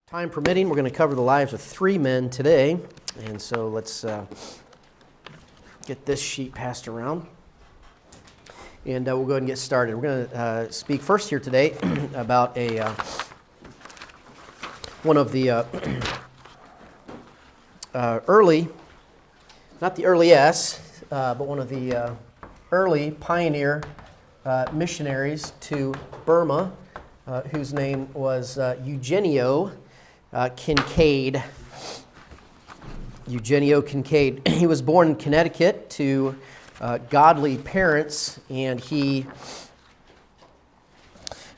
Time permitting, we're going to cover the lives of three men today. And so let's get this sheet passed around. And we'll go ahead and get started. We're going to speak first here today about one of the early, not the earliest, but one of the early pioneer missionaries to Burma, whose name was Eugenio Kincaid. Eugenio Kincaid. He was born in Connecticut to godly parents, and he,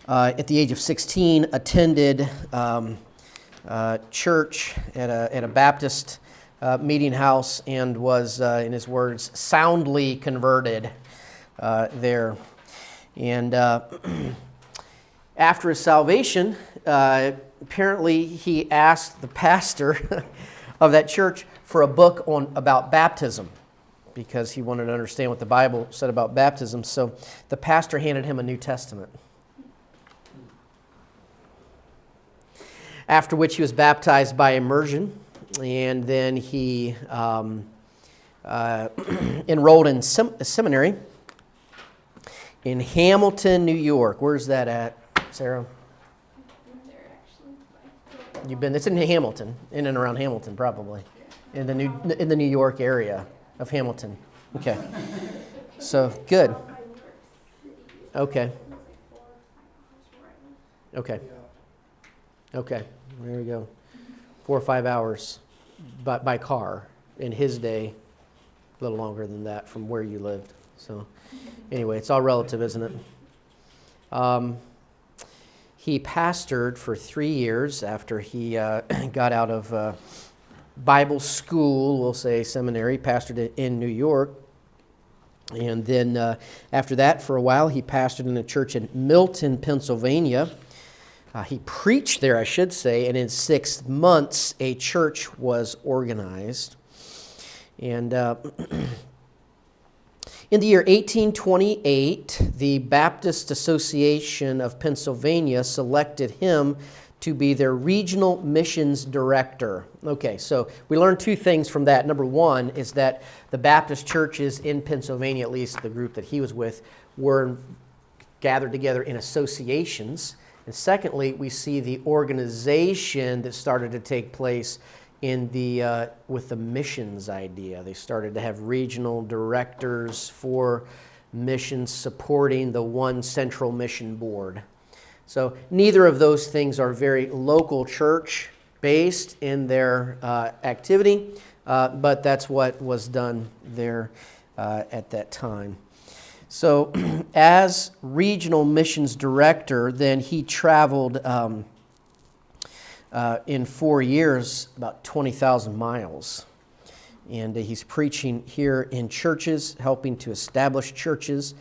at the age of 16, attended church at a Baptist meeting house and was, in his words, soundly converted there. And after his salvation, apparently he asked the pastor of that church for a book about baptism because he wanted to understand what the Bible said about baptism. So the pastor handed him a New Testament. After which he was baptized by immersion, and then he enrolled in a seminary in Hamilton, New York. Where's that at, Sarah? You've been. It's in Hamilton, in and around Hamilton, probably, in the New York area of Hamilton. Okay, so good. Okay. Okay. Okay. There we go. 4 or 5 hours, by car. In his day, a little longer than that from where you lived. So, anyway, it's all relative, isn't it? He pastored for 3 years after he got out of Bible school, we'll say seminary, pastored in New York. And then after that, for a while, he pastored in a church in Milton, Pennsylvania. He preached there, I should say, and in 6 months, a church was organized. And in the year 1828, the Baptist Association of Pennsylvania selected him to be their regional missions director. Okay, so we learned 2 things from that. Number one is that the Baptist churches in Pennsylvania, at least the group that he was with, were gathered together in associations. And secondly, we see the organization that started to take place with the missions idea. They started to have regional directors for missions supporting the one central mission board. So neither of those things are very local church based in their activity, but that's what was done there at that time. So as regional missions director, then he traveled in 4 years, about 20,000 miles. And he's preaching here in churches, helping to establish churches.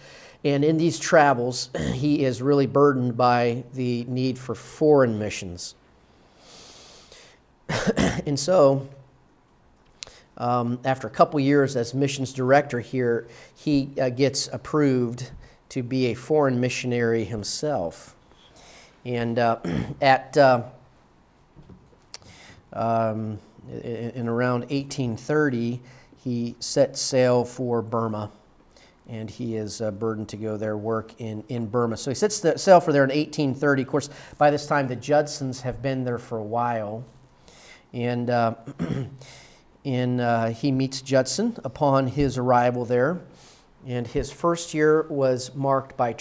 And in these travels, he is really burdened by the need for foreign missions. And so, after a couple years as missions director here, he gets approved to be a foreign missionary himself. And in around 1830, he set sail for Burma, and he is burdened to go there work in Burma. So he sets sail for there in 1830. Of course, by this time, the Judsons have been there for a while, and he meets Judson upon his arrival there, and his first year was marked by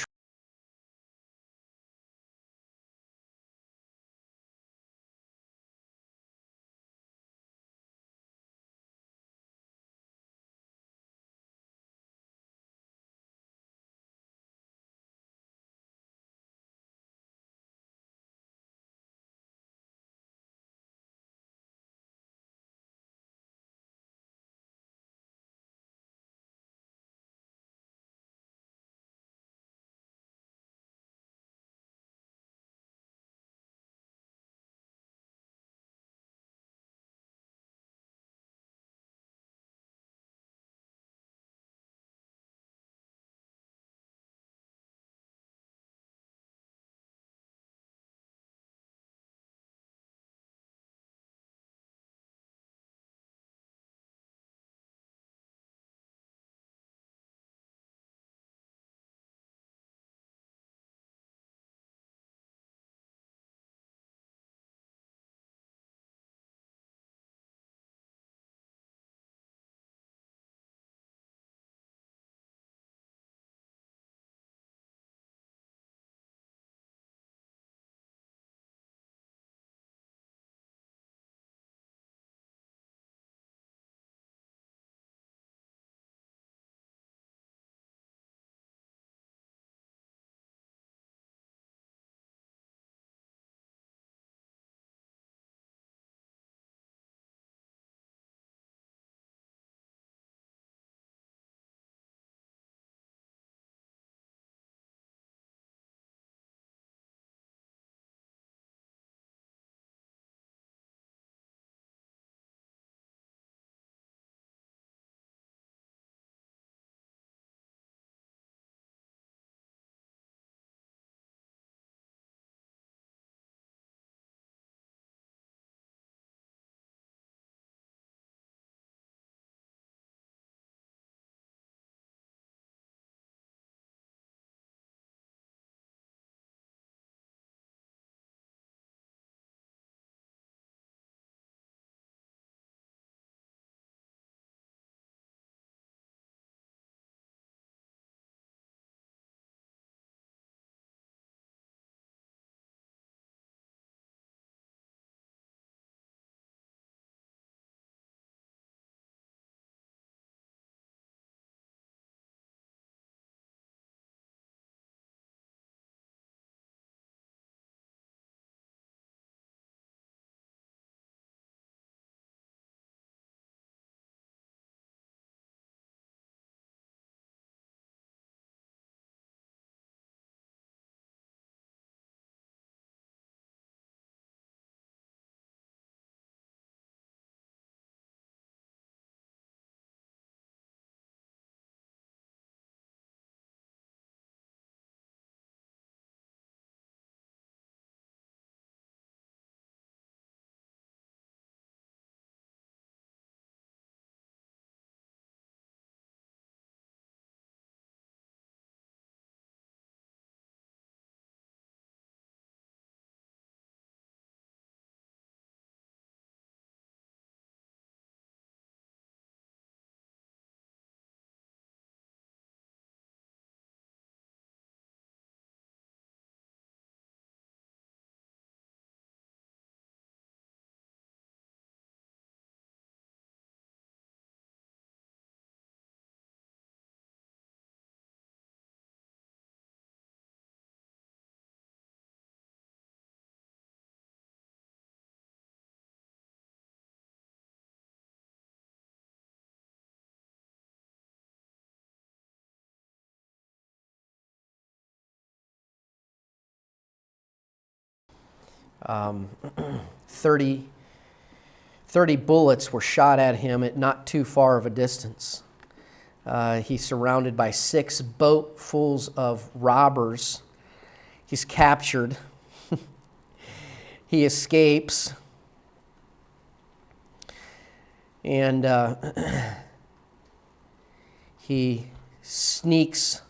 Um, 30 bullets were shot at him at not too far of a distance. He's surrounded by 6 boatfuls of robbers. He's captured. He escapes. And he sneaks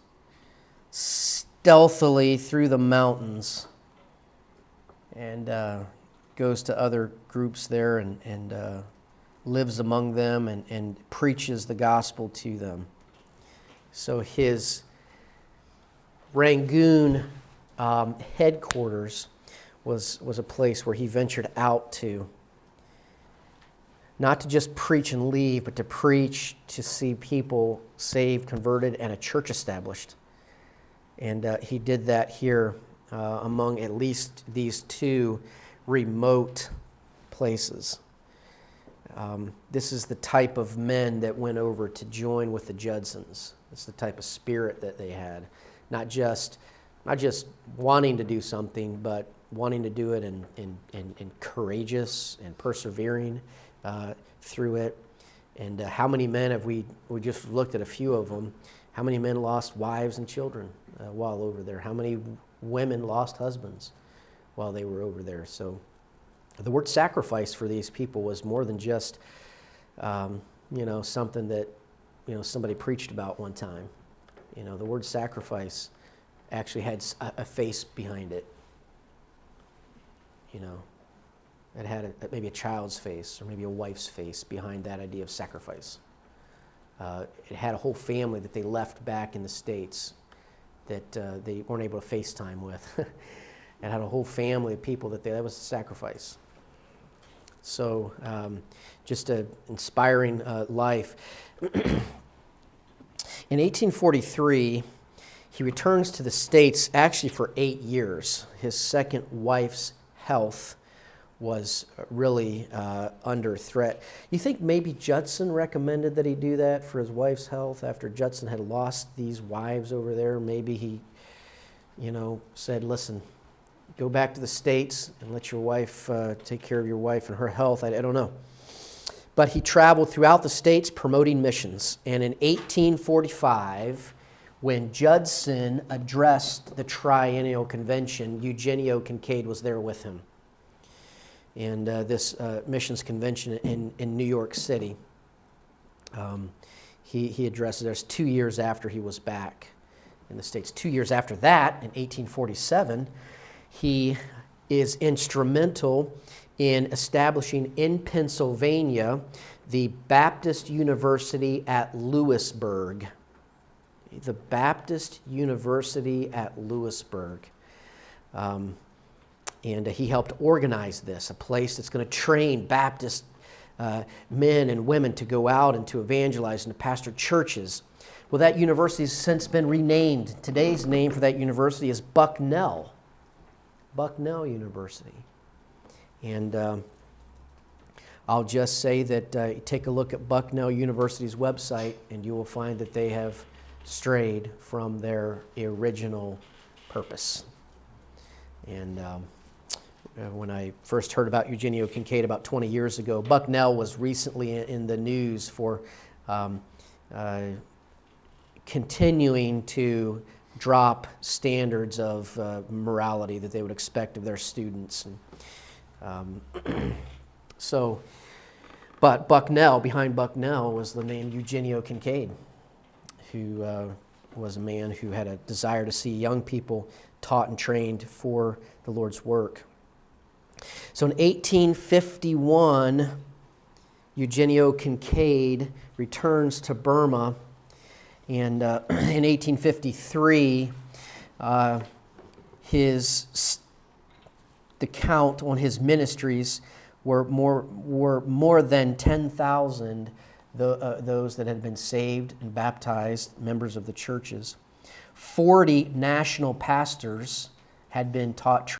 stealthily through the mountains and goes to other groups there and lives among them and preaches the gospel to them. So his Rangoon headquarters was a place where he ventured out to, not to just preach and leave, but to preach, to see people saved, converted, and a church established. And he did that here among at least these 2 remote places. This is the type of men that went over to join with the Judsons. It's the type of spirit that they had. Not just wanting to do something, but wanting to do it and courageous and persevering through it. And how many men have we just looked at a few of them, how many men lost wives and children while over there? How many women lost husbands while they were over there? So the word sacrifice for these people was more than just, something that, somebody preached about one time. The word sacrifice actually had a face behind it. It had maybe a child's face or maybe a wife's face behind that idea of sacrifice. It had a whole family that they left back in the States that they weren't able to FaceTime with. It had a whole family of people that was a sacrifice. So just an inspiring life. In 1843, he returns to the States actually for 8 years. His second wife's health was really under threat. You think maybe Judson recommended that he do that for his wife's health after Judson had lost these wives over there? Maybe he, said, listen, go back to the States and let your wife take care of your wife and her health. I don't know. But he traveled throughout the States promoting missions. And in 1845, when Judson addressed the Triennial Convention, Eugenio Kincaid was there with him. And this missions convention in New York City, he addressed it. There's 2 years after he was back in the States. 2 years after that, in 1847, he is instrumental in establishing in Pennsylvania the Baptist University at Lewisburg. The Baptist University at Lewisburg. And he helped organize this, a place that's going to train Baptist men and women to go out and to evangelize and to pastor churches. Well, that university has since been renamed. Today's name for that university is Bucknell. Bucknell University. And I'll just say that take a look at Bucknell University's website and you will find that they have strayed from their original purpose. And when I first heard about Eugenio Kincaid about 20 years ago, Bucknell was recently in the news for continuing to drop standards of morality that they would expect of their students. And, but Bucknell, behind Bucknell was the name Eugenio Kincaid, who was a man who had a desire to see young people taught and trained for the Lord's work. So in 1851, Eugenio Kincaid returns to Burma, and in 1853, the count on his ministries were more than 10,000 those that had been saved and baptized, members of the churches. 40 national pastors had been taught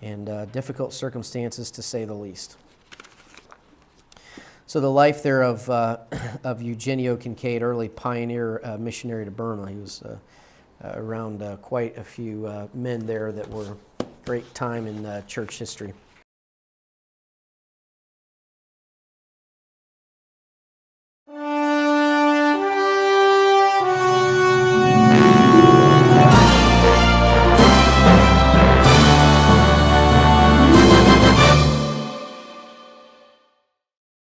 and difficult circumstances to say the least. So the life there of Eugenio Kincaid, early pioneer missionary to Burma. He was around quite a few men there that were great time in church history.